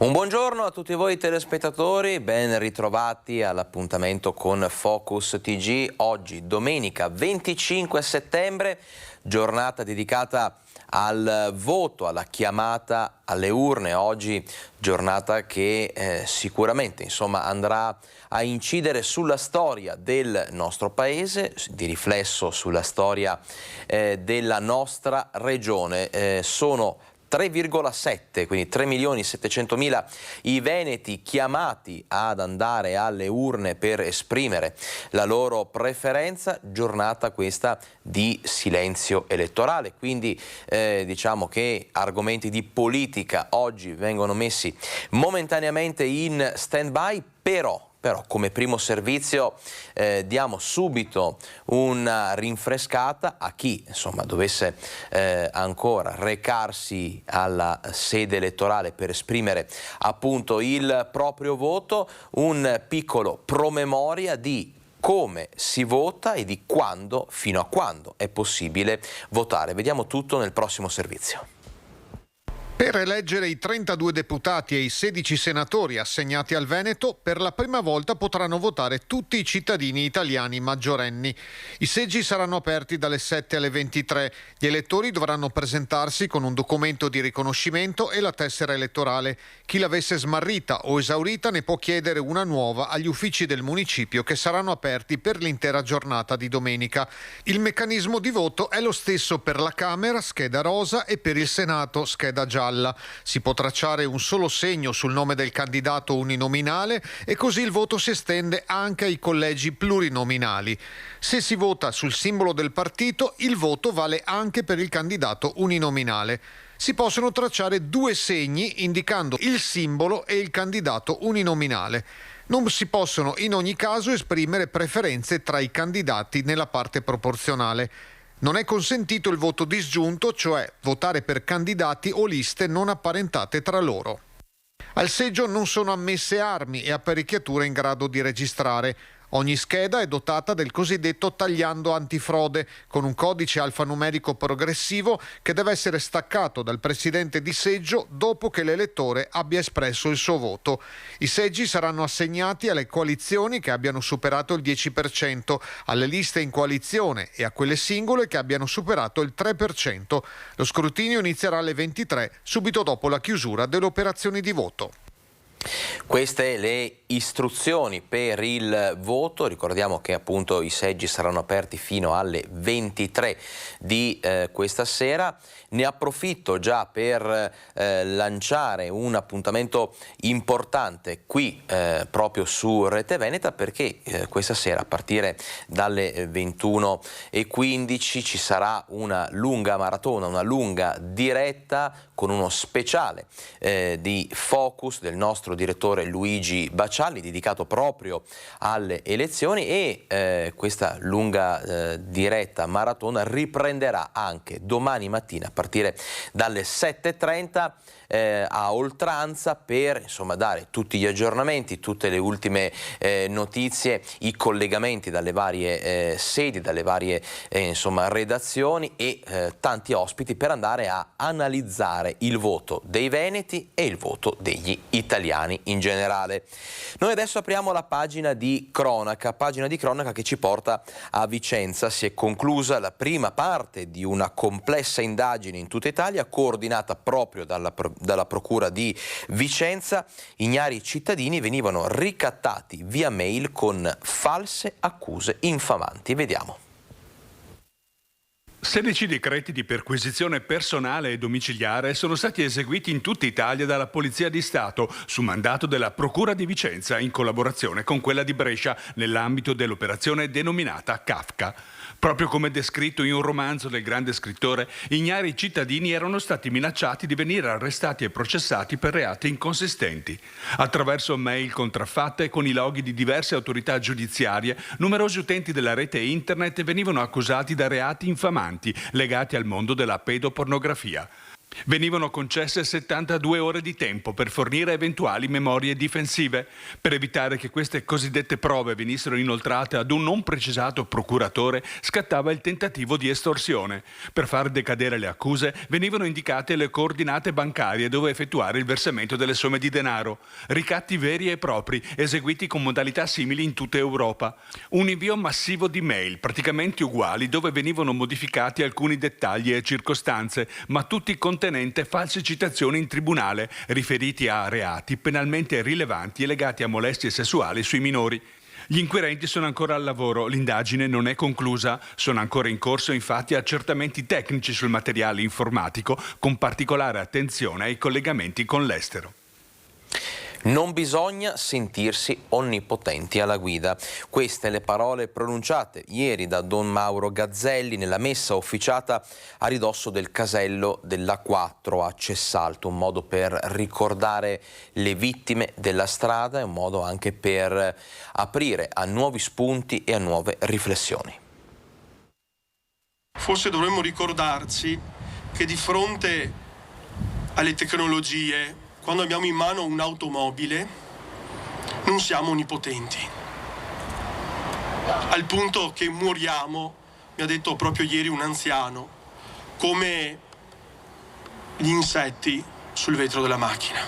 Un buongiorno a tutti voi telespettatori, ben ritrovati all'appuntamento con Focus TG. Oggi domenica 25 settembre, giornata dedicata al voto, alla chiamata alle urne. Oggi giornata che sicuramente andrà a incidere sulla storia del nostro paese, di riflesso sulla storia della nostra regione. Sono 3,7, quindi 3.700.000 i veneti chiamati ad andare alle urne per esprimere la loro preferenza, giornata questa di silenzio elettorale, quindi diciamo che argomenti di politica oggi vengono messi momentaneamente in stand-by, però come primo servizio diamo subito una rinfrescata a chi dovesse ancora recarsi alla sede elettorale per esprimere appunto il proprio voto, un piccolo promemoria di come si vota e di quando, fino a quando è possibile votare. Vediamo tutto nel prossimo servizio. Per eleggere i 32 deputati e i 16 senatori assegnati al Veneto, per la prima volta potranno votare tutti i cittadini italiani maggiorenni. I seggi saranno aperti dalle 7 alle 23. Gli elettori dovranno presentarsi con un documento di riconoscimento e la tessera elettorale. Chi l'avesse smarrita o esaurita ne può chiedere una nuova agli uffici del municipio che saranno aperti per l'intera giornata di domenica. Il meccanismo di voto è lo stesso per la Camera, scheda rosa, e per il Senato, scheda gialla. Si può tracciare un solo segno sul nome del candidato uninominale e così il voto si estende anche ai collegi plurinominali. Se si vota sul simbolo del partito, il voto vale anche per il candidato uninominale. Si possono tracciare due segni indicando il simbolo e il candidato uninominale. Non si possono in ogni caso esprimere preferenze tra i candidati nella parte proporzionale. Non è consentito il voto disgiunto, cioè votare per candidati o liste non apparentate tra loro. Al seggio non sono ammesse armi e apparecchiature in grado di registrare. Ogni scheda è dotata del cosiddetto tagliando antifrode, con un codice alfanumerico progressivo che deve essere staccato dal presidente di seggio dopo che l'elettore abbia espresso il suo voto. I seggi saranno assegnati alle coalizioni che abbiano superato il 10%, alle liste in coalizione e a quelle singole che abbiano superato il 3%. Lo scrutinio inizierà alle 23, subito dopo la chiusura delle operazioni di voto. Queste le istruzioni per il voto. Ricordiamo che appunto i seggi saranno aperti fino alle 23 di questa sera. Ne approfitto già per lanciare un appuntamento importante qui proprio su Rete Veneta, perché questa sera a partire dalle 21:15 ci sarà una lunga maratona, una lunga diretta con uno speciale di Focus del nostro direttore Luigi Baccialli, dedicato proprio alle elezioni, e questa lunga diretta maratona riprenderà anche domani mattina a partire dalle 7:30 a oltranza per dare tutti gli aggiornamenti, tutte le ultime notizie, i collegamenti dalle varie sedi, dalle varie redazioni e tanti ospiti per andare a analizzare il voto dei veneti e il voto degli italiani in generale. Noi adesso apriamo la pagina di cronaca che ci porta a Vicenza. Si è conclusa la prima parte di una complessa indagine in tutta Italia, coordinata proprio dalla Procura di Vicenza. Ignari cittadini venivano ricattati via mail con false accuse infamanti. Vediamo. 16 decreti di perquisizione personale e domiciliare sono stati eseguiti in tutta Italia dalla Polizia di Stato su mandato della Procura di Vicenza in collaborazione con quella di Brescia nell'ambito dell'operazione denominata Kafka. Proprio come descritto in un romanzo del grande scrittore, ignari cittadini erano stati minacciati di venire arrestati e processati per reati inconsistenti. Attraverso mail contraffatte e con i loghi di diverse autorità giudiziarie, numerosi utenti della rete internet venivano accusati da reati infamanti legati al mondo della pedopornografia. Venivano concesse 72 ore di tempo per fornire eventuali memorie difensive. Per evitare che queste cosiddette prove venissero inoltrate ad un non precisato procuratore, scattava il tentativo di estorsione. Per far decadere le accuse, venivano indicate le coordinate bancarie dove effettuare il versamento delle somme di denaro. Ricatti veri e propri, eseguiti con modalità simili in tutta Europa. Un invio massivo di mail, praticamente uguali, dove venivano modificati alcuni dettagli e circostanze, ma tutti contenenti false citazioni in tribunale riferiti a reati penalmente rilevanti e legati a molestie sessuali sui minori. Gli inquirenti sono ancora al lavoro, l'indagine non è conclusa, sono ancora in corso infatti accertamenti tecnici sul materiale informatico con particolare attenzione ai collegamenti con l'estero. Non bisogna sentirsi onnipotenti alla guida. Queste le parole pronunciate ieri da Don Mauro Gazzelli nella messa officiata a ridosso del casello dell'A4 a Cessalto, un modo per ricordare le vittime della strada e un modo anche per aprire a nuovi spunti e a nuove riflessioni. Forse dovremmo ricordarci che di fronte alle tecnologie, quando abbiamo in mano un'automobile, non siamo onnipotenti. Al punto che moriamo, mi ha detto proprio ieri un anziano, come gli insetti sul vetro della macchina.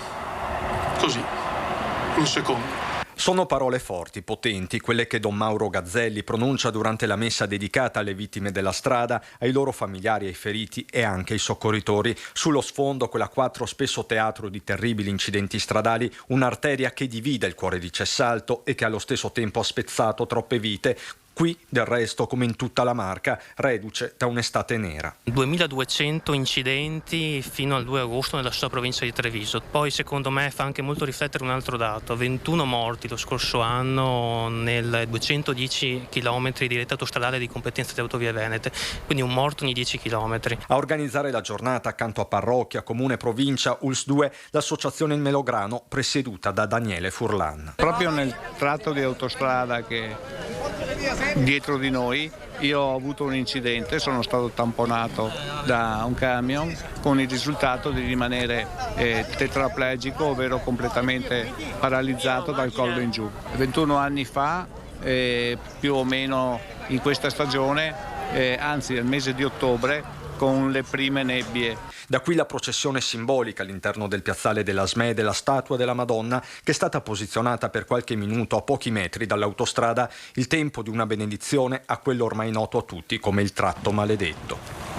Così, in un secondo. Sono parole forti, potenti, quelle che Don Mauro Gazzelli pronuncia durante la messa dedicata alle vittime della strada, ai loro familiari, ai feriti e anche ai soccorritori. Sullo sfondo quella A4 spesso teatro di terribili incidenti stradali, un'arteria che divide il cuore di Cessalto e che allo stesso tempo ha spezzato troppe vite. Qui, del resto, come in tutta la Marca, reduce da un'estate nera. 2200 incidenti fino al 2 agosto nella sola provincia di Treviso. Poi, secondo me, fa anche molto riflettere un altro dato. 21 morti lo scorso anno nel 210 km di rete autostradale di competenza delle Autovie Venete, quindi un morto ogni 10 km. A organizzare la giornata accanto a parrocchia, comune, provincia, ULS 2, l'associazione Il Melograno, presieduta da Daniele Furlan. Proprio nel tratto di autostrada che dietro di noi io ho avuto un incidente, sono stato tamponato da un camion con il risultato di rimanere tetraplegico, ovvero completamente paralizzato dal collo in giù. 21 anni fa, più o meno in questa stagione, anzi nel mese di ottobre, con le prime nebbie. Da qui la processione simbolica all'interno del piazzale della SME della statua della Madonna, che è stata posizionata per qualche minuto a pochi metri dall'autostrada, il tempo di una benedizione a quello ormai noto a tutti come il tratto maledetto.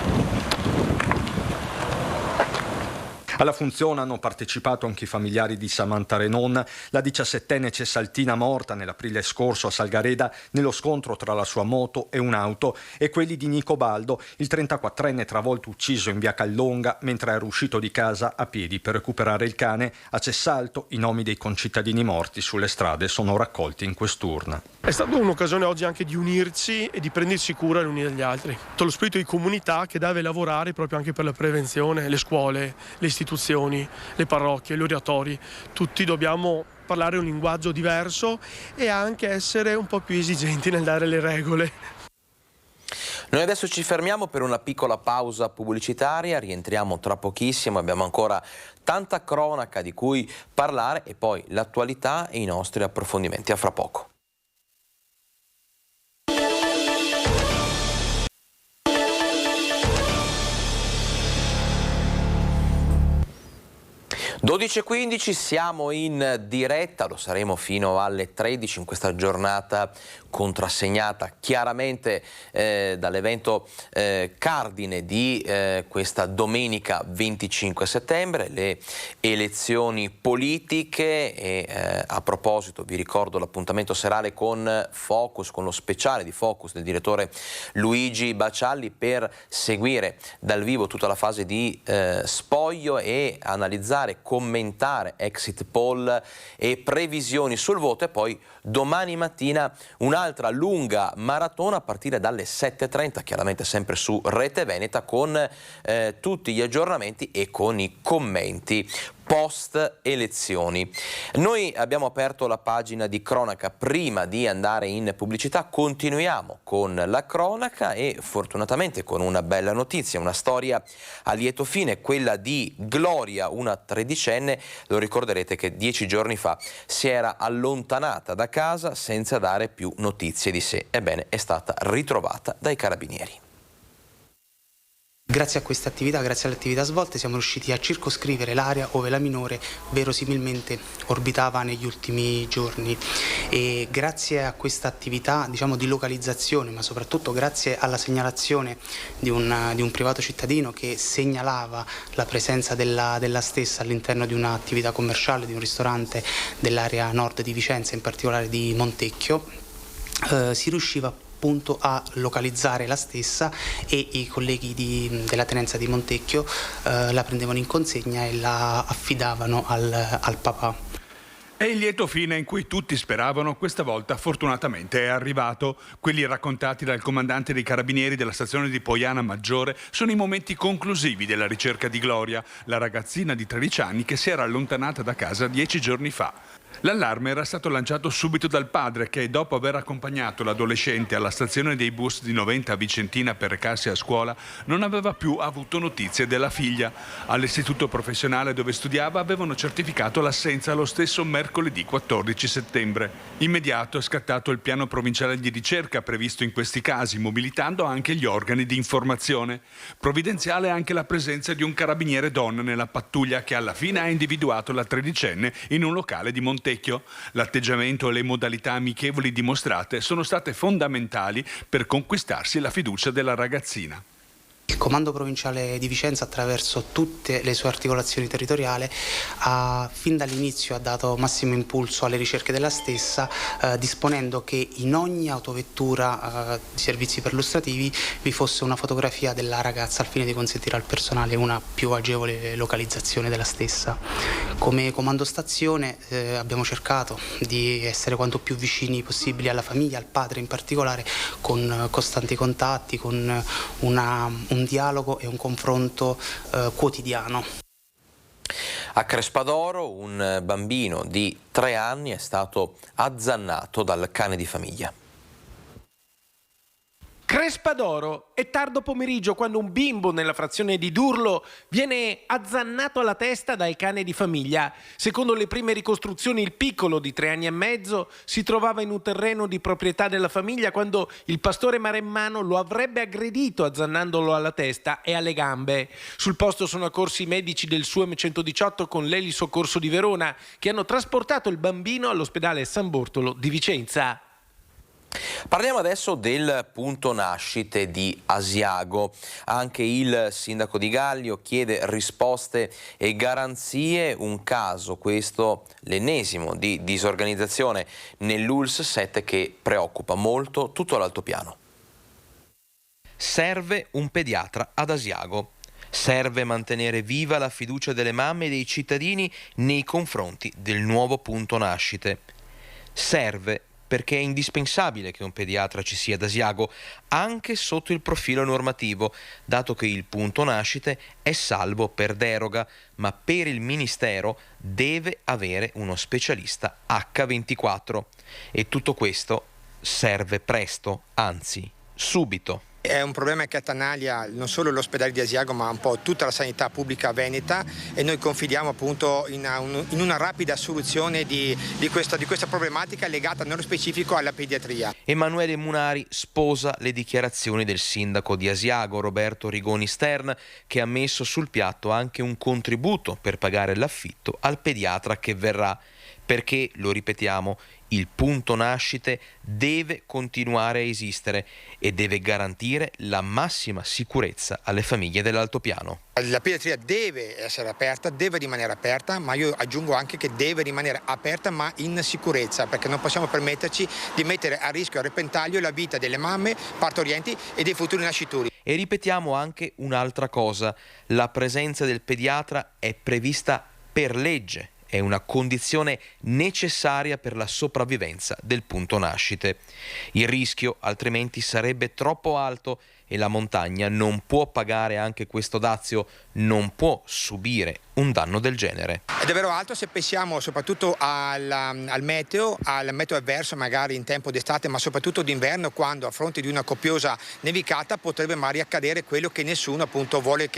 Alla funzione hanno partecipato anche i familiari di Samantha Renon, la 17enne cessaltina morta nell'aprile scorso a Salgareda nello scontro tra la sua moto e un'auto, e quelli di Nico Baldo, il 34enne travolto ucciso in via Callonga mentre era uscito di casa a piedi per recuperare il cane. A Cessalto i nomi dei concittadini morti sulle strade sono raccolti in quest'urna. È stata un'occasione oggi anche di unirci e di prendersi cura gli uni degli altri. Tutto lo spirito di comunità che deve lavorare proprio anche per la prevenzione, le scuole, le istituzioni, le parrocchie, gli oratori. Tutti dobbiamo parlare un linguaggio diverso e anche essere un po' più esigenti nel dare le regole. Noi adesso ci fermiamo per una piccola pausa pubblicitaria, rientriamo tra pochissimo, abbiamo ancora tanta cronaca di cui parlare e poi l'attualità e i nostri approfondimenti. A fra poco. 12:15, siamo in diretta, lo saremo fino alle 13 in questa giornata contrassegnata chiaramente dall'evento cardine di questa domenica 25 settembre, le elezioni politiche e a proposito vi ricordo l'appuntamento serale con Focus, con lo speciale di Focus del direttore Luigi Bacialli per seguire dal vivo tutta la fase di spoglio e analizzare, commentare exit poll e previsioni sul voto, e poi domani mattina un'altra lunga maratona a partire dalle 7:30, chiaramente sempre su Rete Veneta, con tutti gli aggiornamenti e con i commenti post elezioni. Noi abbiamo aperto la pagina di cronaca prima di andare in pubblicità, continuiamo con la cronaca e fortunatamente con una bella notizia, una storia a lieto fine, quella di Gloria, una tredicenne. Lo ricorderete che 10 giorni fa si era allontanata da casa senza dare più notizie di sé. Ebbene, è stata ritrovata dai carabinieri. Grazie a questa attività, grazie alle attività svolte, siamo riusciti a circoscrivere l'area dove la minore verosimilmente orbitava negli ultimi giorni, e grazie a questa attività, diciamo, di localizzazione, ma soprattutto grazie alla segnalazione di un privato cittadino che segnalava la presenza della stessa all'interno di un'attività commerciale, di un ristorante dell'area nord di Vicenza, in particolare di Montecchio, si riusciva appunto a localizzare la stessa, e i colleghi della tenenza di Montecchio la prendevano in consegna e la affidavano al papà. E il lieto fine in cui tutti speravano, questa volta fortunatamente è arrivato. Quelli raccontati dal comandante dei carabinieri della stazione di Poiana Maggiore sono i momenti conclusivi della ricerca di Gloria, la ragazzina di 13 anni che si era allontanata da casa 10 giorni fa. L'allarme era stato lanciato subito dal padre che, dopo aver accompagnato l'adolescente alla stazione dei bus di Noventa a Vicentina per recarsi a scuola, non aveva più avuto notizie della figlia. All'istituto professionale dove studiava avevano certificato l'assenza lo stesso mercoledì 14 settembre. Immediato è scattato il piano provinciale di ricerca previsto in questi casi, mobilitando anche gli organi di informazione. Provvidenziale anche la presenza di un carabiniere donna nella pattuglia che alla fine ha individuato la tredicenne in un locale di Montecchio. L'atteggiamento e le modalità amichevoli dimostrate sono state fondamentali per conquistarsi la fiducia della ragazzina. Il Comando Provinciale di Vicenza, attraverso tutte le sue articolazioni territoriali, fin dall'inizio ha dato massimo impulso alle ricerche della stessa, disponendo che in ogni autovettura di servizi perlustrativi vi fosse una fotografia della ragazza al fine di consentire al personale una più agevole localizzazione della stessa. Come Comando Stazione abbiamo cercato di essere quanto più vicini possibili alla famiglia, al padre in particolare, con costanti contatti, con un dialogo e un confronto quotidiano. A Crespadoro un bambino di 3 anni è stato azzannato dal cane di famiglia. Crespadoro, è tardo pomeriggio quando un bimbo nella frazione di Durlo viene azzannato alla testa dal cane di famiglia. Secondo le prime ricostruzioni il piccolo di 3 anni e mezzo si trovava in un terreno di proprietà della famiglia quando il pastore maremmano lo avrebbe aggredito azzannandolo alla testa e alle gambe. Sul posto sono accorsi i medici del SUEM 118 con l'elisoccorso di Verona che hanno trasportato il bambino all'ospedale San Bortolo di Vicenza. Parliamo adesso del punto nascite di Asiago. Anche il sindaco Di Gallio chiede risposte e garanzie. Un caso, questo l'ennesimo, di disorganizzazione nell'ULSS 7 che preoccupa molto tutto l'altopiano. Serve un pediatra ad Asiago. Serve mantenere viva la fiducia delle mamme e dei cittadini nei confronti del nuovo punto nascite. Serve perché è indispensabile che un pediatra ci sia ad Asiago, anche sotto il profilo normativo, dato che il punto nascite è salvo per deroga, ma per il Ministero deve avere uno specialista H24. E tutto questo serve presto, anzi, subito. È un problema che attanaglia non solo l'ospedale di Asiago ma un po' tutta la sanità pubblica veneta, e noi confidiamo appunto in una rapida soluzione di questa problematica legata nello specifico alla pediatria. Emanuele Munari sposa le dichiarazioni del sindaco di Asiago, Roberto Rigoni Stern, che ha messo sul piatto anche un contributo per pagare l'affitto al pediatra che verrà, perché, lo ripetiamo, il punto nascite deve continuare a esistere e deve garantire la massima sicurezza alle famiglie dell'altopiano. La pediatria deve essere aperta, deve rimanere aperta, ma io aggiungo anche che deve rimanere aperta ma in sicurezza, perché non possiamo permetterci di mettere a rischio, a repentaglio la vita delle mamme partorienti e dei futuri nascituri. E ripetiamo anche un'altra cosa: la presenza del pediatra è prevista per legge. È una condizione necessaria per la sopravvivenza del punto nascite. Il rischio altrimenti sarebbe troppo alto e la montagna non può pagare anche questo dazio, non può subire un danno del genere. È davvero alto se pensiamo soprattutto al meteo avverso magari in tempo d'estate, ma soprattutto d'inverno, quando a fronte di una copiosa nevicata potrebbe magari accadere quello che nessuno appunto vuole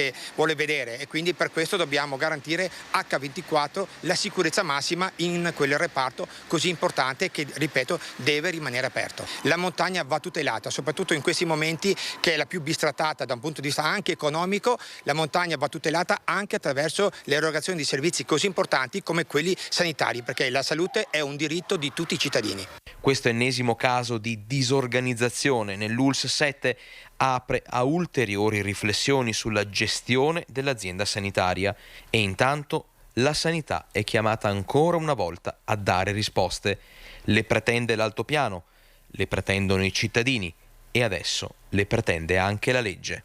vedere, e quindi per questo dobbiamo garantire H24 la sicurezza massima in quel reparto così importante che, ripeto, deve rimanere aperto. La montagna va tutelata, soprattutto in questi momenti che è la più bistrattata da un punto di vista anche economico. La montagna va tutelata anche attraverso l'erogazione di servizi così importanti come quelli sanitari, perché la salute è un diritto di tutti i cittadini. Questo ennesimo caso di disorganizzazione nell'ULSS 7 apre a ulteriori riflessioni sulla gestione dell'azienda sanitaria, e intanto la sanità è chiamata ancora una volta a dare risposte. Le pretende l'altopiano, le pretendono i cittadini e adesso le pretende anche la legge.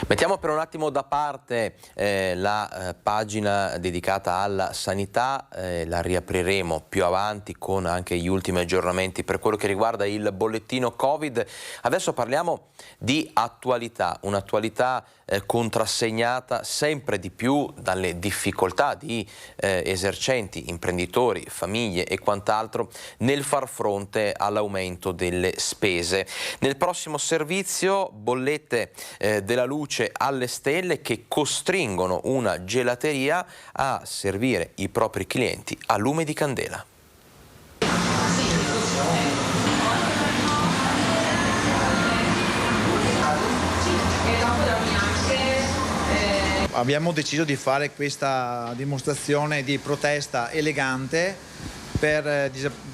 Mettiamo per un attimo da parte la pagina dedicata alla sanità, la riapriremo più avanti con anche gli ultimi aggiornamenti per quello che riguarda il bollettino Covid. Adesso parliamo di attualità, un'attualità contrassegnata sempre di più dalle difficoltà di esercenti, imprenditori, famiglie e quant'altro nel far fronte all'aumento delle spese. Nel prossimo servizio bollette della luce alle stelle che costringono una gelateria a servire i propri clienti a lume di candela. Abbiamo deciso di fare questa dimostrazione di protesta elegante per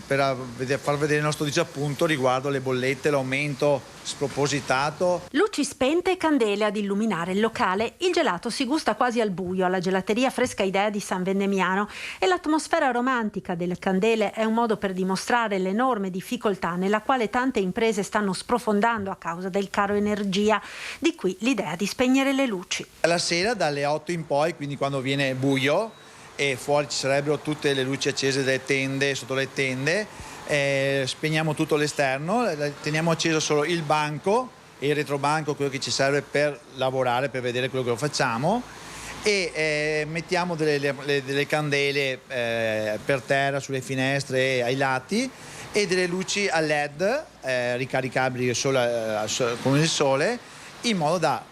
far vedere il nostro disappunto riguardo le bollette, l'aumento spropositato. Luci spente e candele ad illuminare il locale. Il gelato si gusta quasi al buio alla gelateria Fresca Idea di San Vendemiano, e l'atmosfera romantica delle candele è un modo per dimostrare l'enorme difficoltà nella quale tante imprese stanno sprofondando a causa del caro energia. Di qui l'idea di spegnere le luci. La sera dalle 8 in poi, quindi quando viene buio e fuori ci sarebbero tutte le luci accese delle tende, sotto le tende, spegniamo tutto l'esterno, teniamo acceso solo il banco e il retrobanco, quello che ci serve per lavorare, per vedere quello che facciamo, e mettiamo delle candele per terra, sulle finestre e ai lati, e delle luci a LED ricaricabili con il sole, in modo da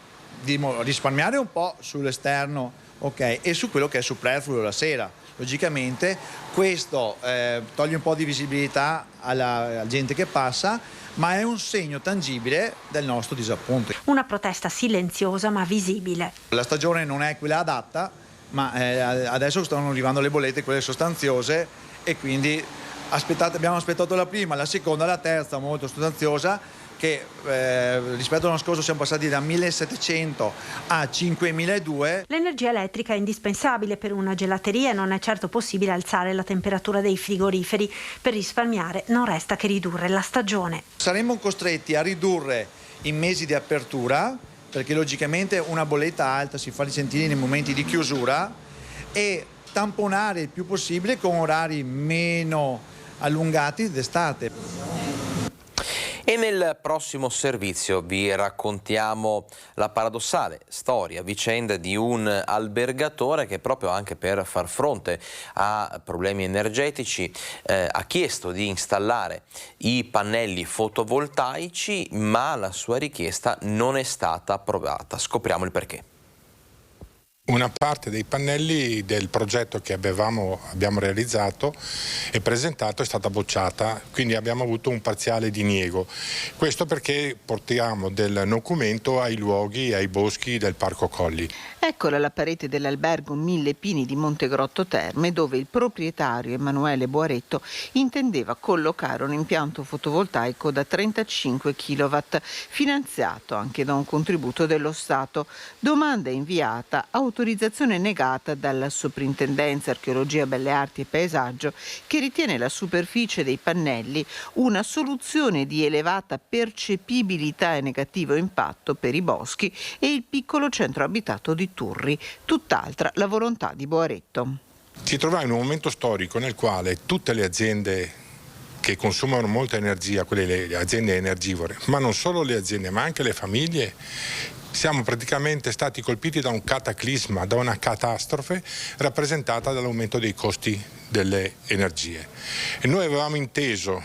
risparmiare un po' sull'esterno, ok, e su quello che è superfluo la sera. Logicamente questo toglie un po' di visibilità alla gente che passa, ma è un segno tangibile del nostro disappunto. Una protesta silenziosa ma visibile. La stagione non è quella adatta, ma adesso stanno arrivando le bollette, quelle sostanziose, e quindi abbiamo aspettato la prima, la seconda, la terza molto sostanziosa, che rispetto all'anno scorso siamo passati da 1.700 a 5.200. L'energia elettrica è indispensabile per una gelateria e non è certo possibile alzare la temperatura dei frigoriferi. Per risparmiare non resta che ridurre la stagione. Saremmo costretti a ridurre i mesi di apertura, perché logicamente una bolletta alta si fa risentire nei momenti di chiusura, e tamponare il più possibile con orari meno allungati d'estate. E nel prossimo servizio vi raccontiamo la paradossale vicenda di un albergatore che, proprio anche per far fronte a problemi energetici, ha chiesto di installare i pannelli fotovoltaici, ma la sua richiesta non è stata approvata. Scopriamo il perché. Una parte dei pannelli del progetto che abbiamo realizzato e presentato è stata bocciata, quindi abbiamo avuto un parziale diniego. Questo perché portiamo del documento ai luoghi e ai boschi del Parco Colli. Eccola la parete dell'albergo Mille Pini di Montegrotto Terme, dove il proprietario Emanuele Boaretto intendeva collocare un impianto fotovoltaico da 35 kW, finanziato anche da un contributo dello Stato. Domanda inviata, autorizzazione negata dalla Soprintendenza Archeologia, Belle Arti e Paesaggio, che ritiene la superficie dei pannelli una soluzione di elevata percepibilità e negativo impatto per i boschi e il piccolo centro abitato di Turri, tutt'altra la volontà di Boaretto. Si trovava in un momento storico nel quale tutte le aziende che consumano molta energia, quelle le aziende energivore, ma non solo le aziende, ma anche le famiglie. Siamo praticamente stati colpiti da un cataclisma, da una catastrofe rappresentata dall'aumento dei costi delle energie. E noi avevamo inteso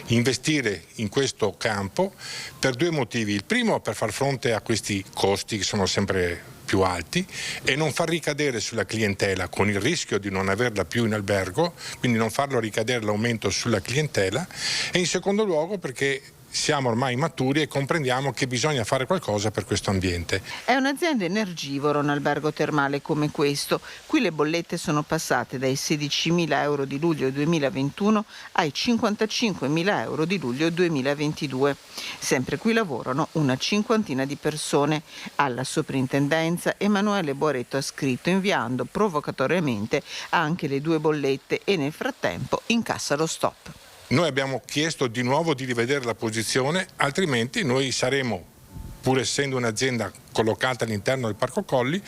investire in questo campo per due motivi. Il primo, per far fronte a questi costi che sono sempre più alti e non far ricadere sulla clientela, con il rischio di non averla più in albergo, quindi non farlo ricadere l'aumento sulla clientela, e in secondo luogo perché siamo ormai maturi e comprendiamo che bisogna fare qualcosa per questo ambiente. È un'azienda energivora un albergo termale come questo. Qui le bollette sono passate dai 16.000 euro di luglio 2021 ai 55.000 euro di luglio 2022. Sempre qui lavorano una cinquantina di persone. Alla soprintendenza Emanuele Boaretto ha scritto inviando provocatoriamente anche le due bollette e nel frattempo incassa lo stop. Noi abbiamo chiesto di nuovo di rivedere la posizione, altrimenti noi saremo, pur essendo un'azienda collocata all'interno del Parco Colli,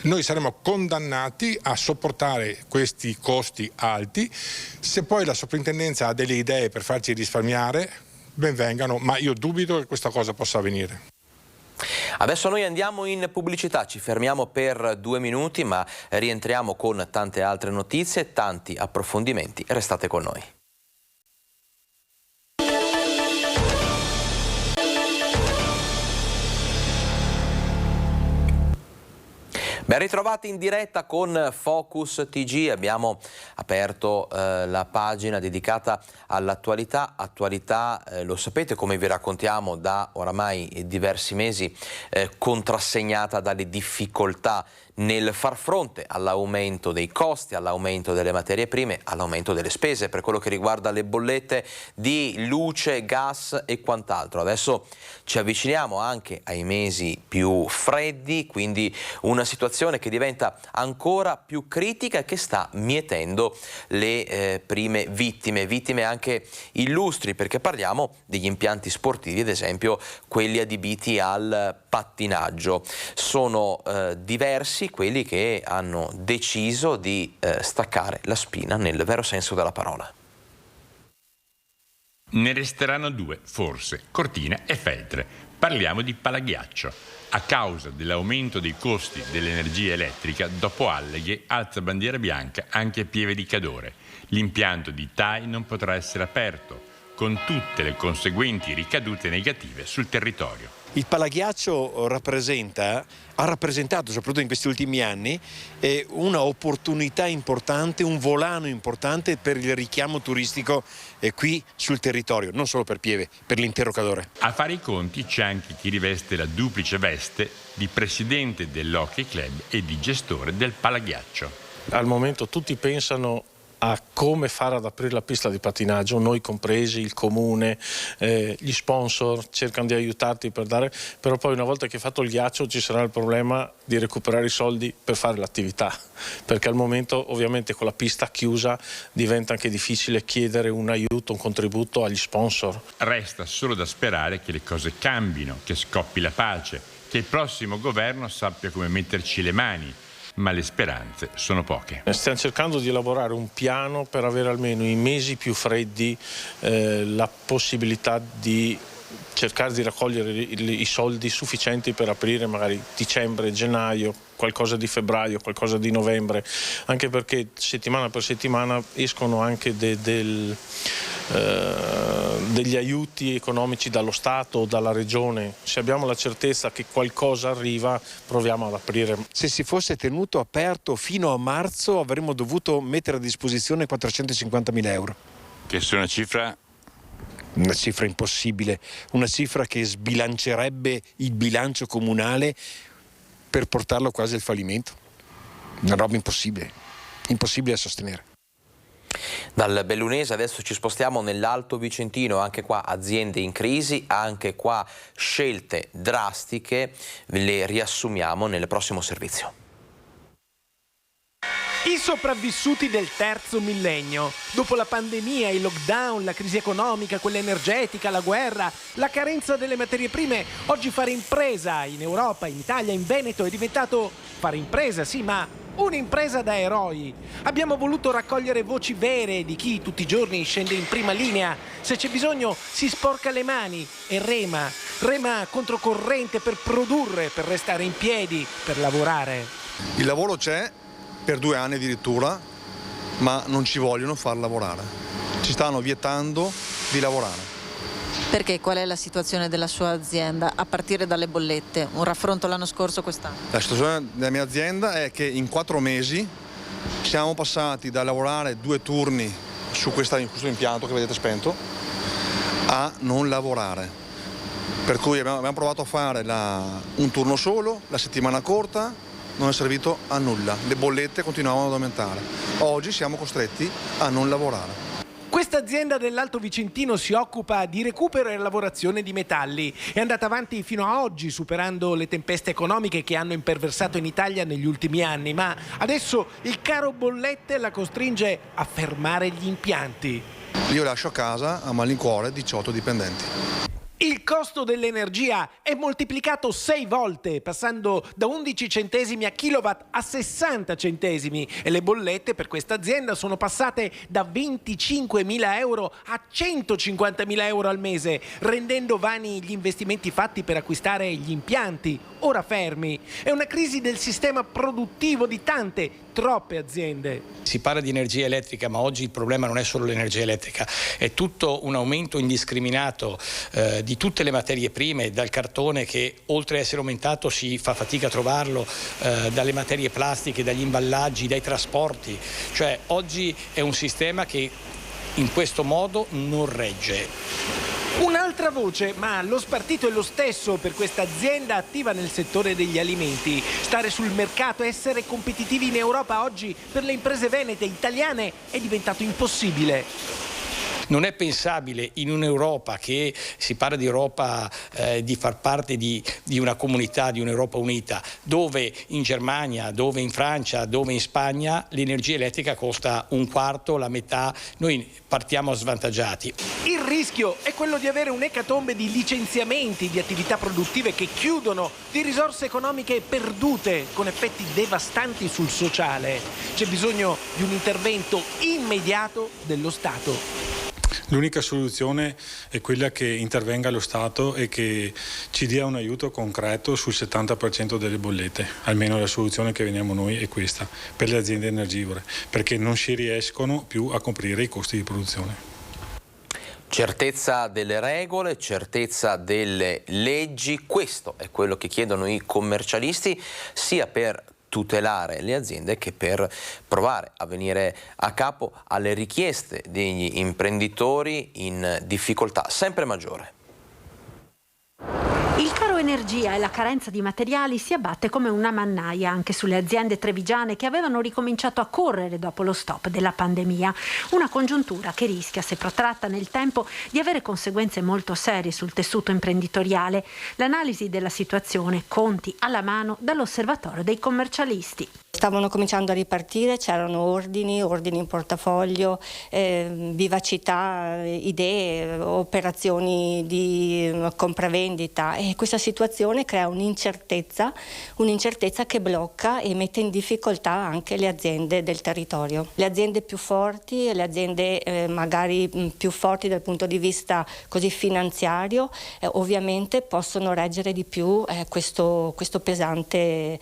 noi saremo condannati a sopportare questi costi alti. Se poi la soprintendenza ha delle idee per farci risparmiare, ben vengano, ma io dubito che questa cosa possa avvenire. Adesso noi andiamo in pubblicità, ci fermiamo per 2 minuti, ma rientriamo con tante altre notizie, tanti approfondimenti. Restate con noi. Ben ritrovati in diretta con Focus TG, abbiamo aperto la pagina dedicata all'attualità, lo sapete come vi raccontiamo da oramai diversi mesi, contrassegnata dalle difficoltà nel far fronte all'aumento dei costi, all'aumento delle materie prime, all'aumento delle spese per quello che riguarda le bollette di luce, gas e quant'altro. Adesso ci avviciniamo anche ai mesi più freddi, quindi una situazione che diventa ancora più critica e che sta mietendo le prime vittime anche illustri, perché parliamo degli impianti sportivi, ad esempio quelli adibiti al pattinaggio. Sono diversi quelli che hanno deciso di staccare la spina nel vero senso della parola. Ne resteranno 2, forse, Cortina e Feltre. Parliamo di Palaghiaccio. A causa dell'aumento dei costi dell'energia elettrica, dopo Alleghe alza bandiera bianca anche a Pieve di Cadore. L'impianto di TAI non potrà essere aperto, con tutte le conseguenti ricadute negative sul territorio. Il Palaghiaccio ha rappresentato, soprattutto in questi ultimi anni, una opportunità importante, un volano importante per il richiamo turistico qui sul territorio, non solo per Pieve, per l'intero Cadore. A fare i conti c'è anche chi riveste la duplice veste di presidente dell'Hockey Club e di gestore del Palaghiaccio. Al momento tutti pensano a come fare ad aprire la pista di pattinaggio, noi compresi, il comune, gli sponsor cercano di aiutarti per dare, però poi una volta che hai fatto il ghiaccio ci sarà il problema di recuperare i soldi per fare l'attività, perché al momento ovviamente con la pista chiusa diventa anche difficile chiedere un aiuto, un contributo agli sponsor. Resta solo da sperare che le cose cambino, che scoppi la pace, che il prossimo governo sappia come metterci le mani. Ma le speranze sono poche. Stiamo cercando di elaborare un piano per avere almeno i mesi più freddi la possibilità di cercare di raccogliere i soldi sufficienti per aprire magari dicembre, gennaio, qualcosa di febbraio, qualcosa di novembre, anche perché settimana per settimana escono anche degli aiuti economici dallo Stato o dalla Regione. Se abbiamo la certezza che qualcosa arriva, proviamo ad aprire. Se si fosse tenuto aperto fino a marzo avremmo dovuto mettere a disposizione 450.000 euro. Che è una cifra? Una cifra impossibile, una cifra che sbilancerebbe il bilancio comunale per portarlo quasi al fallimento. Una roba impossibile da sostenere. Dal bellunese adesso ci spostiamo nell'Alto Vicentino, anche qua aziende in crisi, anche qua scelte drastiche, ve le riassumiamo nel prossimo servizio. I sopravvissuti del terzo millennio. Dopo la pandemia, il lockdown, la crisi economica, quella energetica, la guerra, la carenza delle materie prime, oggi fare impresa in Europa, in Italia, in Veneto è diventato fare impresa, sì, ma un'impresa da eroi. Abbiamo voluto raccogliere voci vere di chi tutti i giorni scende in prima linea. Se c'è bisogno si sporca le mani e rema controcorrente per produrre, per restare in piedi, per lavorare. Il lavoro c'è per 2 anni addirittura, ma non ci vogliono far lavorare. Ci stanno vietando di lavorare. Perché? Qual è la situazione della sua azienda a partire dalle bollette? Un raffronto l'anno scorso, quest'anno? La situazione della mia azienda è che in 4 mesi siamo passati da lavorare 2 turni su questo impianto che vedete spento a non lavorare. Per cui abbiamo provato a fare un turno solo, la settimana corta, non è servito a nulla. Le bollette continuavano ad aumentare. Oggi siamo costretti a non lavorare. Questa azienda dell'Alto Vicentino si occupa di recupero e lavorazione di metalli. È andata avanti fino a oggi, superando le tempeste economiche che hanno imperversato in Italia negli ultimi anni, ma adesso il caro bollette la costringe a fermare gli impianti. Io lascio a casa a malincuore 18 dipendenti. Il costo dell'energia è moltiplicato 6 volte, passando da 11 centesimi a kilowatt a 60 centesimi e le bollette per questa azienda sono passate da 25.000 euro a 150.000 euro al mese, rendendo vani gli investimenti fatti per acquistare gli impianti, ora fermi. È una crisi del sistema produttivo di troppe aziende. Si parla di energia elettrica, ma oggi il problema non è solo l'energia elettrica, è tutto un aumento indiscriminato di tutte le materie prime, dal cartone che oltre a essere aumentato si fa fatica a trovarlo, dalle materie plastiche, dagli imballaggi, dai trasporti. Cioè oggi è un sistema che in questo modo non regge. Un'altra voce, ma lo spartito è lo stesso per questa azienda attiva nel settore degli alimenti. Stare sul mercato e essere competitivi in Europa oggi per le imprese venete italiane è diventato impossibile. Non è pensabile in un'Europa che si parla di Europa, di far parte di una comunità, di un'Europa unita, dove in Germania, dove in Francia, dove in Spagna l'energia elettrica costa un quarto, la metà, noi partiamo svantaggiati. Il rischio è quello di avere un'ecatombe di licenziamenti, di attività produttive che chiudono, di risorse economiche perdute con effetti devastanti sul sociale. C'è bisogno di un intervento immediato dello Stato. L'unica soluzione è quella che intervenga lo Stato e che ci dia un aiuto concreto sul 70% delle bollette. Almeno la soluzione che vediamo noi è questa, per le aziende energivore, perché non si riescono più a coprire i costi di produzione. Certezza delle regole, certezza delle leggi, questo è quello che chiedono i commercialisti, sia per tutelare le aziende che per provare a venire a capo alle richieste degli imprenditori in difficoltà sempre maggiore. Il caro energia e la carenza di materiali si abbatte come una mannaia anche sulle aziende trevigiane che avevano ricominciato a correre dopo lo stop della pandemia. Una congiuntura che rischia, se protratta nel tempo, di avere conseguenze molto serie sul tessuto imprenditoriale. L'analisi della situazione, conti alla mano dall'Osservatorio dei commercialisti. Stavano cominciando a ripartire, c'erano ordini in portafoglio, vivacità, idee, operazioni di compravendita e questa situazione crea un'incertezza che blocca e mette in difficoltà anche le aziende del territorio. Le aziende più forti, le aziende magari più forti dal punto di vista così finanziario, ovviamente possono reggere di più questo pesante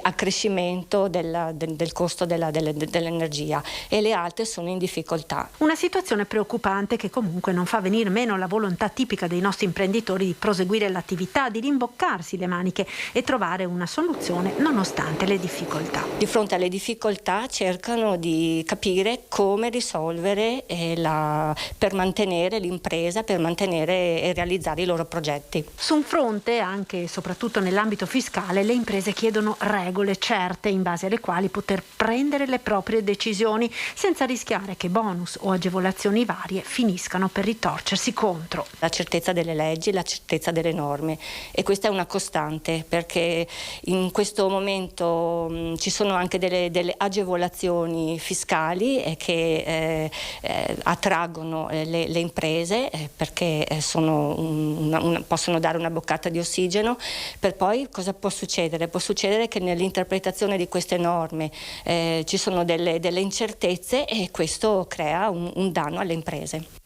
accrescimento del costo dell'energia e le altre sono in difficoltà. Una situazione preoccupante che comunque non fa venir meno la volontà tipica dei nostri imprenditori di proseguire l'attività, di rimboccarsi le maniche e trovare una soluzione nonostante le difficoltà. Di fronte alle difficoltà cercano di capire come risolvere per mantenere l'impresa, per mantenere e realizzare i loro progetti. Su un fronte, anche e soprattutto nell'ambito fiscale, le imprese chiedono regole certe in base alle quali poter prendere le proprie decisioni senza rischiare che bonus o agevolazioni varie finiscano per ritorcersi contro. La certezza delle leggi, la certezza delle norme e questa è una costante perché in questo momento ci sono anche delle agevolazioni fiscali che attraggono le imprese perché possono dare una boccata di ossigeno, per poi cosa può succedere? Può succedere succedere che nell'interpretazione di queste norme ci sono delle incertezze e questo crea un danno alle imprese.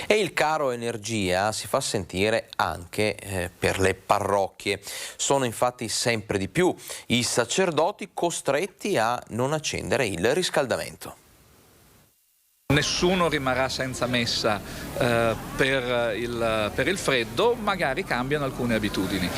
E il caro energia si fa sentire anche per le parrocchie. Sono infatti sempre di più i sacerdoti costretti a non accendere il riscaldamento. Nessuno rimarrà senza messa per il freddo, magari cambiano alcune abitudini.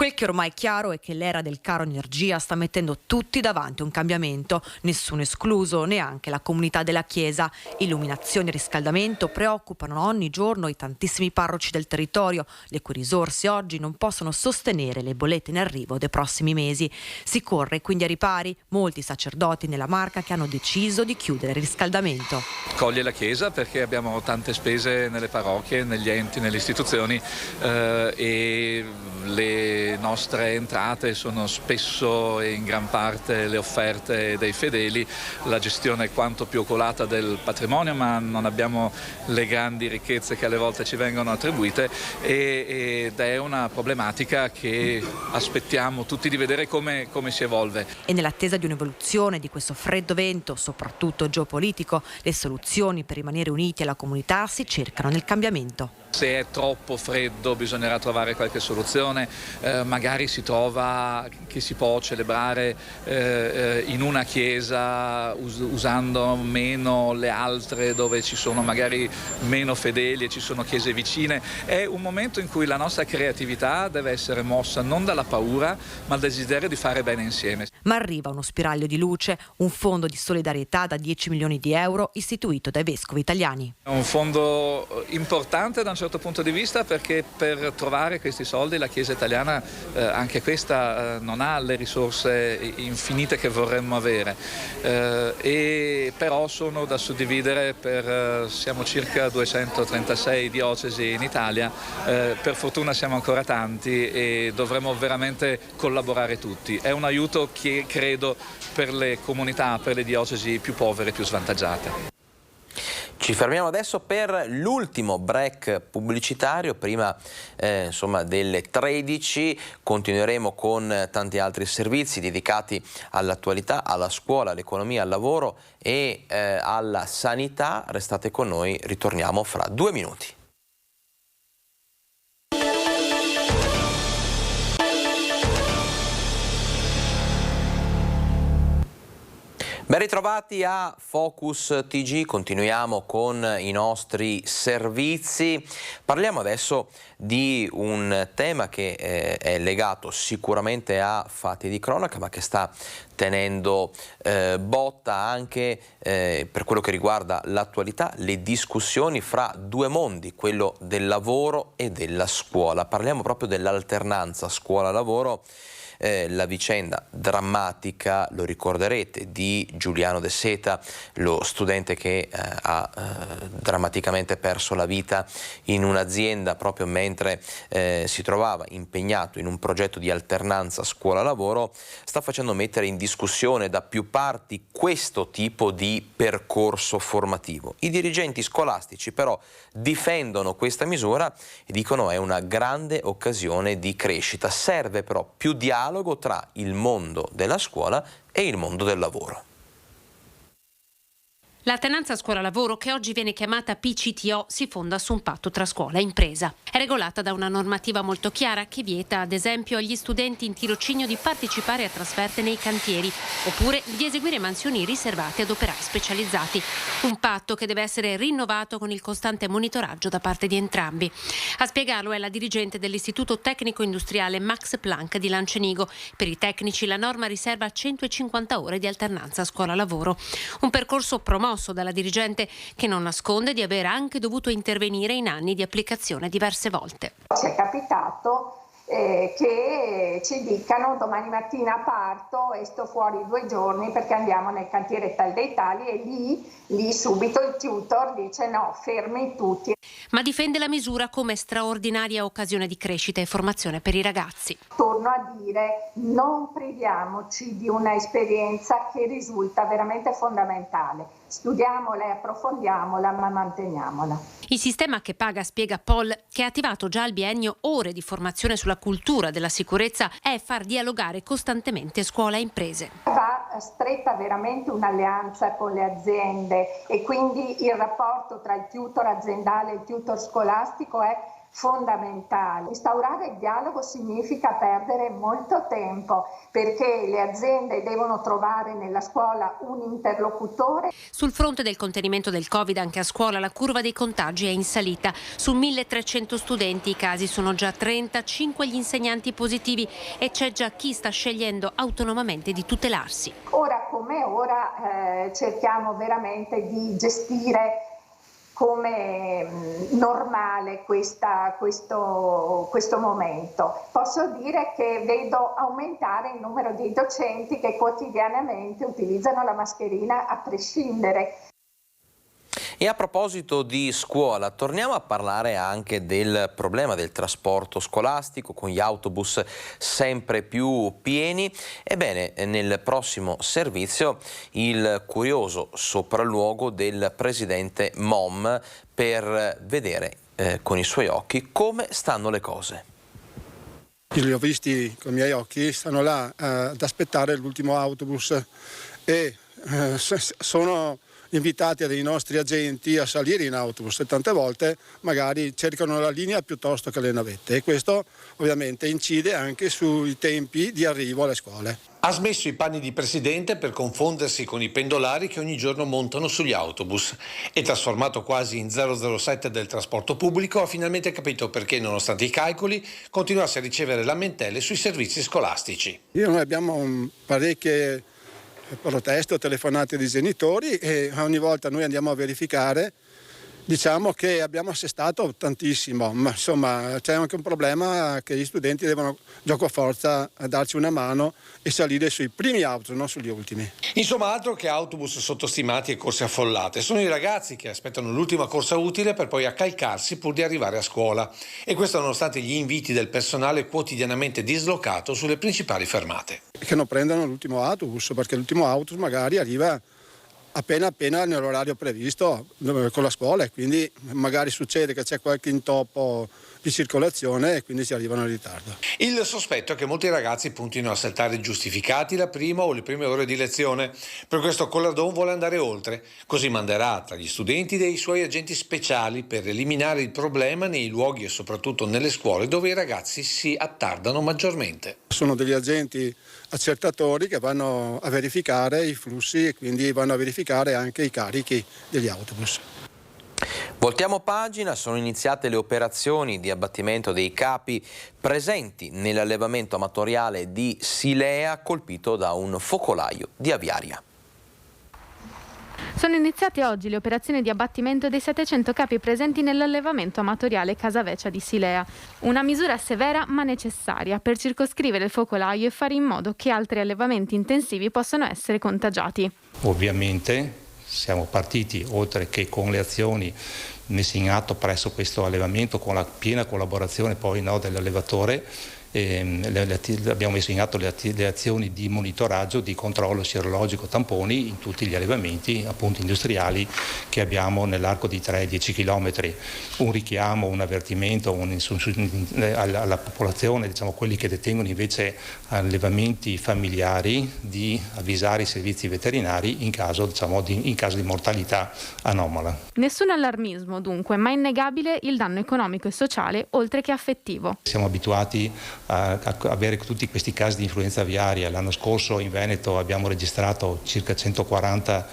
Quel che ormai è chiaro è che l'era del caro energia sta mettendo tutti davanti a un cambiamento, nessuno escluso, neanche la comunità della Chiesa. Illuminazione e riscaldamento preoccupano ogni giorno i tantissimi parroci del territorio, le cui risorse oggi non possono sostenere le bollette in arrivo dei prossimi mesi. Si corre quindi a ripari, molti sacerdoti nella Marca che hanno deciso di chiudere il riscaldamento. Coglie la Chiesa perché abbiamo tante spese nelle parrocchie, negli enti, nelle istituzioni e le nostre entrate sono spesso e in gran parte le offerte dei fedeli, la gestione è quanto più oculata del patrimonio, ma non abbiamo le grandi ricchezze che alle volte ci vengono attribuite ed è una problematica che aspettiamo tutti di vedere come si evolve. E nell'attesa di un'evoluzione di questo freddo vento, soprattutto geopolitico, le soluzioni per rimanere uniti alla comunità si cercano nel cambiamento. Se è troppo freddo bisognerà trovare qualche soluzione, magari si trova che si può celebrare in una chiesa usando meno le altre dove ci sono magari meno fedeli e ci sono chiese vicine. È un momento in cui la nostra creatività deve essere mossa non dalla paura ma dal desiderio di fare bene insieme. Ma arriva uno spiraglio di luce, un fondo di solidarietà da 10 milioni di euro istituito dai vescovi italiani. È un fondo importante da un certo punto di vista perché per trovare questi soldi la Chiesa italiana anche questa non ha le risorse infinite che vorremmo avere e però sono da suddividere siamo circa 236 diocesi in Italia, per fortuna siamo ancora tanti e dovremo veramente collaborare tutti. È un aiuto che credo per le comunità, per le diocesi più povere, più svantaggiate. Ci fermiamo adesso per l'ultimo break pubblicitario, prima delle 13 continueremo con tanti altri servizi dedicati all'attualità, alla scuola, all'economia, al lavoro e alla sanità. Restate con noi, ritorniamo fra 2 minuti. Ben ritrovati a Focus TG, continuiamo con i nostri servizi. Parliamo adesso di un tema che è legato sicuramente a fatti di cronaca, ma che sta tenendo botta anche per quello che riguarda l'attualità, le discussioni fra due mondi, quello del lavoro e della scuola. Parliamo proprio dell'alternanza scuola-lavoro. La vicenda drammatica, lo ricorderete, di Giuliano De Seta, lo studente che ha drammaticamente perso la vita in un'azienda proprio mentre si trovava impegnato in un progetto di alternanza scuola-lavoro, sta facendo mettere in discussione da più parti questo tipo di percorso formativo. I dirigenti scolastici però difendono questa misura e dicono è una grande occasione di crescita. Serve però più dialogo tra il mondo della scuola e il mondo del lavoro. L'alternanza scuola-lavoro, che oggi viene chiamata PCTO, si fonda su un patto tra scuola e impresa. È regolata da una normativa molto chiara che vieta, ad esempio, agli studenti in tirocinio di partecipare a trasferte nei cantieri oppure di eseguire mansioni riservate ad operai specializzati. Un patto che deve essere rinnovato con il costante monitoraggio da parte di entrambi. A spiegarlo è la dirigente dell'Istituto Tecnico Industriale Max Planck di Lancenigo. Per i tecnici la norma riserva 150 ore di alternanza scuola-lavoro. Un percorso promosso dalla dirigente che non nasconde di aver anche dovuto intervenire in anni di applicazione diverse volte. Ci è capitato che ci dicano domani mattina parto e sto fuori 2 giorni perché andiamo nel cantiere tal dei tali e lì subito il tutor dice no, fermi tutti. Ma difende la misura come straordinaria occasione di crescita e formazione per i ragazzi. Torno a dire, non priviamoci di una esperienza che risulta veramente fondamentale. studiamola e approfondiamola, ma manteniamola. Il sistema che paga, spiega Paul, che ha attivato già al biennio ore di formazione sulla cultura della sicurezza, è far dialogare costantemente scuola e imprese. Va stretta veramente un'alleanza con le aziende e quindi il rapporto tra il tutor aziendale e il tutor scolastico è fondamentale. Instaurare il dialogo significa perdere molto tempo perché le aziende devono trovare nella scuola un interlocutore. Sul fronte del contenimento del Covid anche a scuola la curva dei contagi è in salita. Su 1.300 studenti i casi sono già 35 gli insegnanti positivi e c'è già chi sta scegliendo autonomamente di tutelarsi. Ora come ora cerchiamo veramente di gestire come normale questo momento. Posso dire che vedo aumentare il numero di docenti che quotidianamente utilizzano la mascherina a prescindere. E a proposito di scuola, torniamo a parlare anche del problema del trasporto scolastico con gli autobus sempre più pieni. Ebbene, nel prossimo servizio il curioso sopralluogo del presidente MOM per vedere con i suoi occhi come stanno le cose. Io li ho visti con i miei occhi, stanno là ad aspettare l'ultimo autobus e sono invitati dei nostri agenti a salire in autobus e tante volte magari cercano la linea piuttosto che le navette e questo ovviamente incide anche sui tempi di arrivo alle scuole. Ha smesso i panni di presidente per confondersi con i pendolari che ogni giorno montano sugli autobus e trasformato quasi in 007 del trasporto pubblico ha finalmente capito perché nonostante i calcoli continuasse a ricevere lamentele sui servizi scolastici. Noi abbiamo parecchie proteste o telefonate dei genitori e ogni volta noi andiamo a verificare. Diciamo che abbiamo assestato tantissimo, ma insomma c'è anche un problema che gli studenti devono gioco a forza a darci una mano e salire sui primi autobus, non sugli ultimi. Insomma, altro che autobus sottostimati e corse affollate, sono i ragazzi che aspettano l'ultima corsa utile per poi accalcarsi pur di arrivare a scuola. E questo nonostante gli inviti del personale quotidianamente dislocato sulle principali fermate. Che non prendano l'ultimo autobus, perché l'ultimo autobus magari arriva appena nell'orario previsto con la scuola e quindi magari succede che c'è qualche intoppo di circolazione e quindi si arrivano in ritardo. Il sospetto è che molti ragazzi puntino a saltare giustificati la prima o le prime ore di lezione. Per questo Collardon vuole andare oltre, così manderà tra gli studenti dei suoi agenti speciali per eliminare il problema nei luoghi e soprattutto nelle scuole dove i ragazzi si attardano maggiormente. Sono degli agenti accertatori che vanno a verificare i flussi e quindi vanno a verificare anche i carichi degli autobus. Voltiamo pagina, sono iniziate le operazioni di abbattimento dei capi presenti nell'allevamento amatoriale di Silea colpito da un focolaio di aviaria. Sono iniziate oggi le operazioni di abbattimento dei 700 capi presenti nell'allevamento amatoriale Casavecia di Silea. Una misura severa ma necessaria per circoscrivere il focolaio e fare in modo che altri allevamenti intensivi possano essere contagiati. Ovviamente siamo partiti, oltre che con le azioni messe in atto presso questo allevamento, con la piena collaborazione poi dell'allevatore, abbiamo messo in atto le azioni di monitoraggio, di controllo sierologico, tamponi in tutti gli allevamenti appunto industriali che abbiamo nell'arco di 3-10 km. Un richiamo, un avvertimento alla popolazione, diciamo quelli che detengono invece allevamenti familiari, di avvisare i servizi veterinari in caso di mortalità anomala. Nessun allarmismo dunque, ma innegabile il danno economico e sociale oltre che affettivo. Siamo abituati a avere tutti questi casi di influenza aviaria. L'anno scorso in Veneto abbiamo registrato circa 140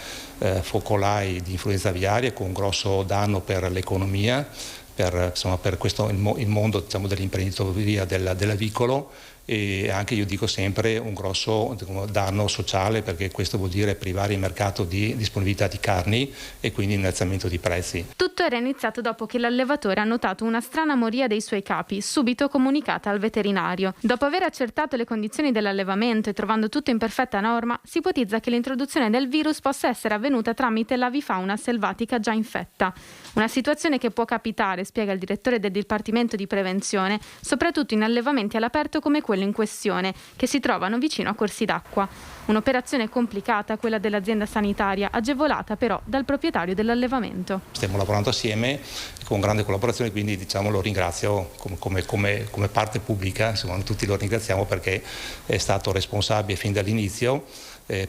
focolai di influenza aviaria con un grosso danno per l'economia, per questo il mondo dell'imprenditoria dell'avicolo e anche, io dico sempre, un grosso danno sociale, perché questo vuol dire privare il mercato di disponibilità di carni e quindi innalzamento di prezzi. Tutto era iniziato dopo che l'allevatore ha notato una strana moria dei suoi capi, subito comunicata al veterinario. Dopo aver accertato le condizioni dell'allevamento e trovando tutto in perfetta norma, si ipotizza che l'introduzione del virus possa essere avvenuta tramite l'avifauna selvatica già infetta. Una situazione che può capitare, spiega il direttore del Dipartimento di Prevenzione, soprattutto in allevamenti all'aperto come quello quello in questione, che si trovano vicino a corsi d'acqua. Un'operazione complicata, quella dell'azienda sanitaria, agevolata però dal proprietario dell'allevamento. Stiamo lavorando assieme con grande collaborazione, quindi lo ringrazio come parte pubblica, tutti lo ringraziamo perché è stato responsabile fin dall'inizio.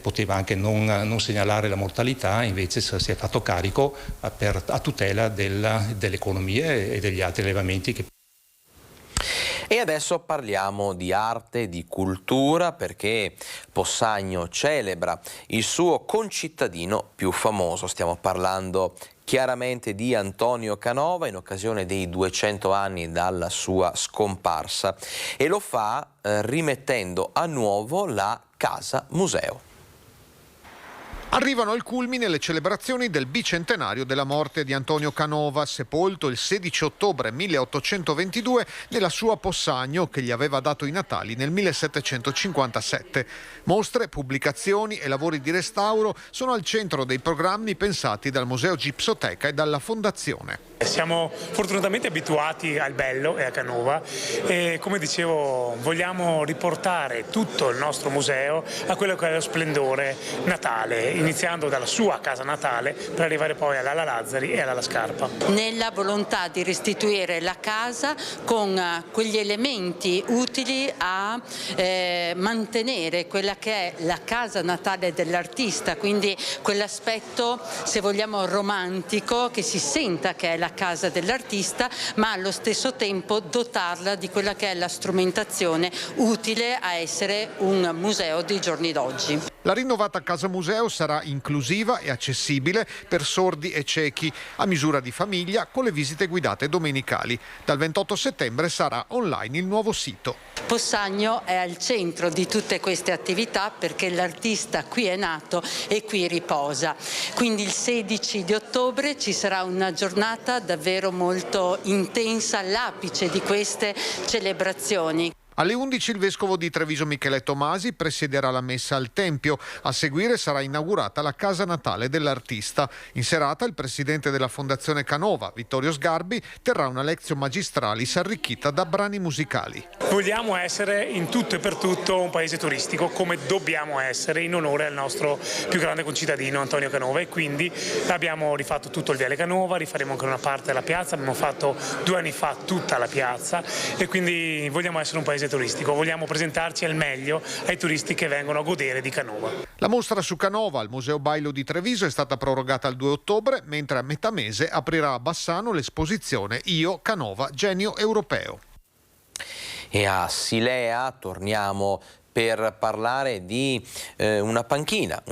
Poteva anche non segnalare la mortalità, invece si è fatto carico a tutela dell'economia e degli altri allevamenti. E adesso parliamo di arte, di cultura, perché Possagno celebra il suo concittadino più famoso. Stiamo parlando chiaramente di Antonio Canova in occasione dei 200 anni dalla sua scomparsa, e lo fa rimettendo a nuovo la Casa Museo. Arrivano al culmine le celebrazioni del bicentenario della morte di Antonio Canova, sepolto il 16 ottobre 1822 nella sua Possagno che gli aveva dato i natali nel 1757. Mostre, pubblicazioni e lavori di restauro sono al centro dei programmi pensati dal Museo Gipsoteca e dalla Fondazione. Siamo fortunatamente abituati al bello e a Canova e, come dicevo, vogliamo riportare tutto il nostro museo a quello che è lo splendore natale, iniziando dalla sua casa natale per arrivare poi all'Ala Lazzari e all'Ala Scarpa. Nella volontà di restituire la casa con quegli elementi utili a mantenere quella che è la casa natale dell'artista, quindi quell'aspetto, se vogliamo, romantico, che si senta che è la casa dell'artista, ma allo stesso tempo dotarla di quella che è la strumentazione utile a essere un museo dei giorni d'oggi. La rinnovata Casa Museo sarà inclusiva e accessibile per sordi e ciechi, a misura di famiglia, con le visite guidate domenicali. Dal 28 settembre sarà online il nuovo sito. Possagno è al centro di tutte queste attività perché l'artista qui è nato e qui riposa. Quindi il 16 di ottobre ci sarà una giornata davvero molto intensa, all'apice di queste celebrazioni. Alle 11 il vescovo di Treviso Michele Tomasi presiederà la messa al Tempio. A seguire sarà inaugurata la casa natale dell'artista. In serata il presidente della Fondazione Canova, Vittorio Sgarbi, terrà una lezione magistralis arricchita da brani musicali. Vogliamo essere in tutto e per tutto un paese turistico, come dobbiamo essere, in onore al nostro più grande concittadino Antonio Canova, e quindi abbiamo rifatto tutto il Viale Canova, rifaremo anche una parte della piazza, abbiamo fatto 2 anni fa tutta la piazza e quindi vogliamo essere un paese turistico, vogliamo presentarci al meglio ai turisti che vengono a godere di Canova. La mostra su Canova al Museo Bailo di Treviso è stata prorogata al 2 ottobre, mentre a metà mese aprirà a Bassano l'esposizione Io, Canova, genio europeo. E a Silea torniamo per parlare di una panchina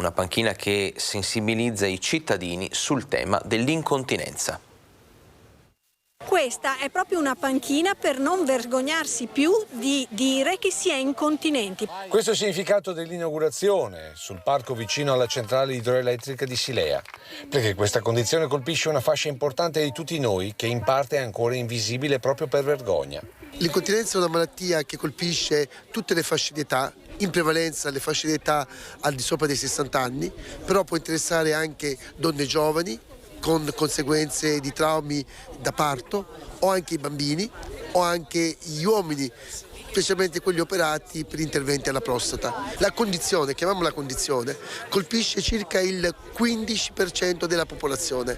che sensibilizza i cittadini sul tema dell'incontinenza. Questa è proprio una panchina per non vergognarsi più di dire che si è incontinenti. Questo è il significato dell'inaugurazione sul parco vicino alla centrale idroelettrica di Silea, perché questa condizione colpisce una fascia importante di tutti noi che in parte è ancora invisibile proprio per vergogna. L'incontinenza è una malattia che colpisce tutte le fasce di età, in prevalenza le fasce di età al di sopra dei 60 anni, però può interessare anche donne giovani con conseguenze di traumi da parto, o anche i bambini, o anche gli uomini, specialmente quelli operati per interventi alla prostata. La condizione, chiamiamola condizione, colpisce circa il 15% della popolazione.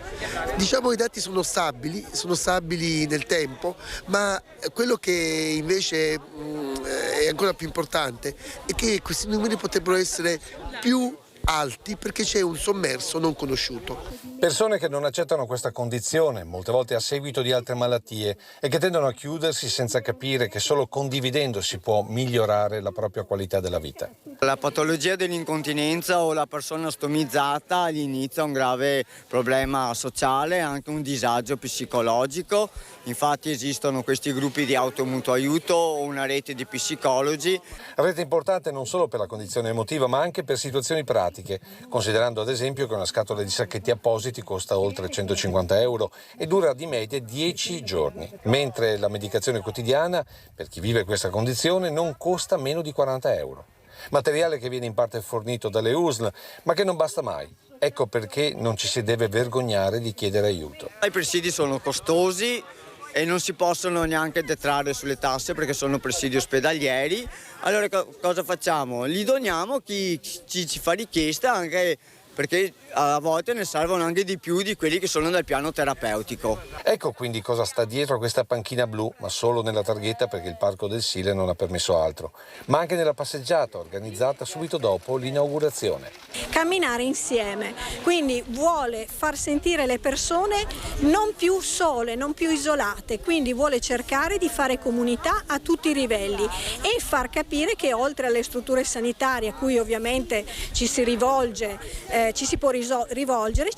Diciamo i dati sono stabili nel tempo, ma quello che invece è ancora più importante è che questi numeri potrebbero essere più alti perché c'è un sommerso non conosciuto. Persone che non accettano questa condizione, molte volte a seguito di altre malattie, e che tendono a chiudersi senza capire che solo condividendo si può migliorare la propria qualità della vita. La patologia dell'incontinenza o la persona stomizzata all'inizio è un grave problema sociale, anche un disagio psicologico. Infatti esistono questi gruppi di automutuo aiuto o una rete di psicologi. Rete importante non solo per la condizione emotiva ma anche per situazioni pratiche, considerando ad esempio che una scatola di sacchetti appositi costa oltre 150 euro e dura di media 10 giorni, mentre la medicazione quotidiana per chi vive questa condizione non costa meno di 40 euro. Materiale che viene in parte fornito dalle USL ma che non basta mai. Ecco perché non ci si deve vergognare di chiedere aiuto. I presidi sono costosi e non si possono neanche detrarre sulle tasse perché sono presidi ospedalieri. Allora cosa facciamo? Li doniamo chi ci fa richiesta, anche perché a volte ne salvano anche di più di quelli che sono dal piano terapeutico. Ecco quindi cosa sta dietro a questa panchina blu, ma solo nella targhetta perché il Parco del Sile non ha permesso altro, ma anche nella passeggiata organizzata subito dopo l'inaugurazione. Camminare insieme, quindi vuole far sentire le persone non più sole, non più isolate, quindi vuole cercare di fare comunità a tutti i livelli e far capire che oltre alle strutture sanitarie a cui ovviamente ci si rivolge, ci si può rivolgere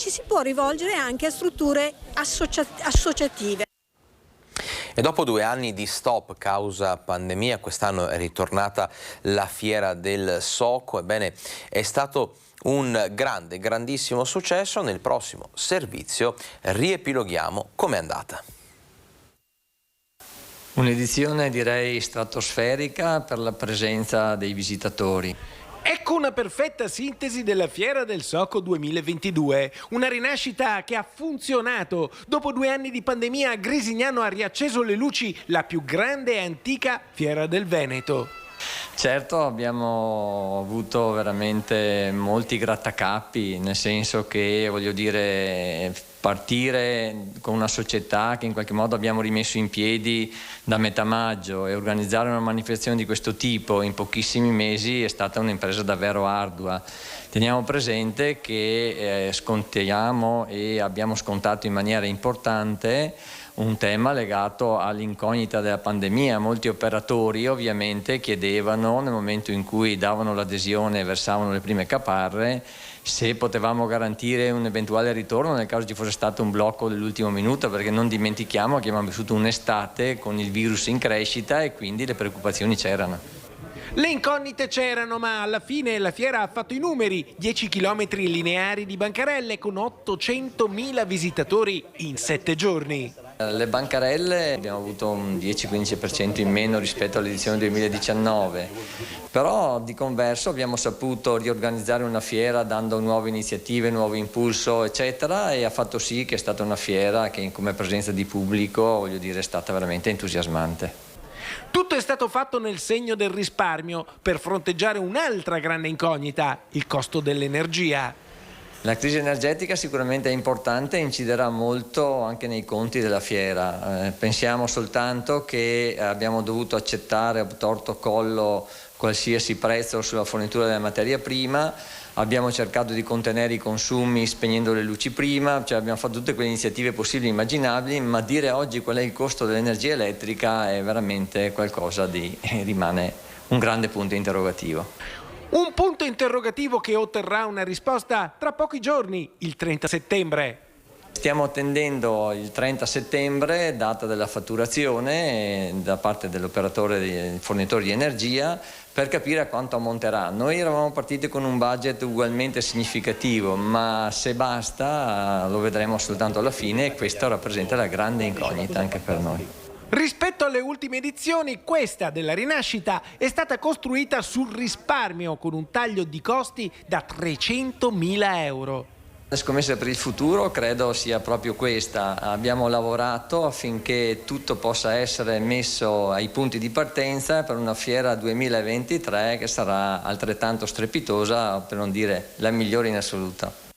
anche a strutture associative. E dopo 2 anni di stop causa pandemia, quest'anno è ritornata la Fiera del Soco. Ebbene, è stato un grandissimo successo. Nel prossimo servizio riepiloghiamo com'è andata. Un'edizione direi stratosferica per la presenza dei visitatori. Ecco una perfetta sintesi della Fiera del Soco 2022, una rinascita che ha funzionato. Dopo 2 anni di pandemia a Grisignano ha riacceso le luci la più grande e antica Fiera del Veneto. Certo, abbiamo avuto veramente molti grattacapi, nel senso che, voglio dire, partire con una società che in qualche modo abbiamo rimesso in piedi da metà maggio e organizzare una manifestazione di questo tipo in pochissimi mesi è stata un'impresa davvero ardua. Teniamo presente che scontiamo e abbiamo scontato in maniera importante un tema legato all'incognita della pandemia. Molti operatori ovviamente chiedevano, nel momento in cui davano l'adesione e versavano le prime caparre, se potevamo garantire un eventuale ritorno nel caso ci fosse stato un blocco dell'ultimo minuto, perché non dimentichiamo che abbiamo vissuto un'estate con il virus in crescita e quindi le preoccupazioni c'erano. Le incognite c'erano, ma alla fine la fiera ha fatto i numeri: 10 chilometri lineari di bancarelle con 800.000 visitatori in 7 giorni. Le bancarelle abbiamo avuto un 10-15% in meno rispetto all'edizione 2019, però di converso abbiamo saputo riorganizzare una fiera dando nuove iniziative, nuovo impulso eccetera, e ha fatto sì che è stata una fiera che come presenza di pubblico, voglio dire, è stata veramente entusiasmante. Tutto è stato fatto nel segno del risparmio per fronteggiare un'altra grande incognita, il costo dell'energia. La crisi energetica sicuramente è importante e inciderà molto anche nei conti della fiera. Pensiamo soltanto che abbiamo dovuto accettare a torto collo qualsiasi prezzo sulla fornitura della materia prima, abbiamo cercato di contenere i consumi spegnendo le luci prima, cioè abbiamo fatto tutte quelle iniziative possibili e immaginabili, ma dire oggi qual è il costo dell'energia elettrica è veramente qualcosa di rimane un grande punto interrogativo. Un punto interrogativo che otterrà una risposta tra pochi giorni, il 30 settembre. Stiamo attendendo il 30 settembre, data della fatturazione da parte dell'operatore, del fornitore di energia, per capire a quanto ammonterà. Noi eravamo partiti con un budget ugualmente significativo, ma se basta lo vedremo soltanto alla fine e questo rappresenta la grande incognita anche per noi. Rispetto alle ultime edizioni, questa della Rinascita è stata costruita sul risparmio con un taglio di costi da 300.000 euro. La scommessa per il futuro credo sia proprio questa. Abbiamo lavorato affinché tutto possa essere messo ai punti di partenza per una fiera 2023 che sarà altrettanto strepitosa, per non dire la migliore in assoluto.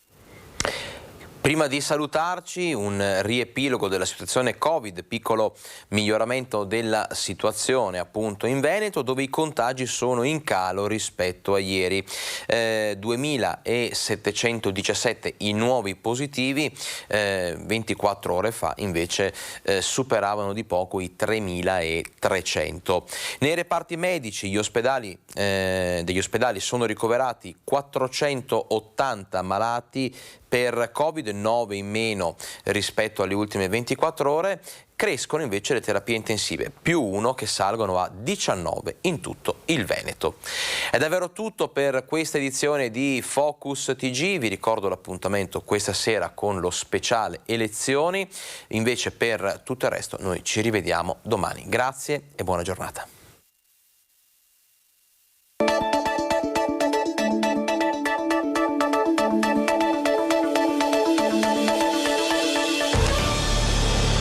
Prima di salutarci, un riepilogo della situazione Covid, piccolo miglioramento della situazione appunto in Veneto, dove i contagi sono in calo rispetto a ieri. 2.717 i nuovi positivi, 24 ore fa invece superavano di poco i 3.300. Nei reparti medici degli ospedali sono ricoverati 480 malati per Covid, 9 in meno rispetto alle ultime 24 ore. Crescono invece le terapie intensive, +1 che salgono a 19 in tutto il Veneto. È davvero tutto per questa edizione di Focus TG, vi ricordo l'appuntamento questa sera con lo speciale elezioni, invece per tutto il resto noi ci rivediamo domani. Grazie e buona giornata.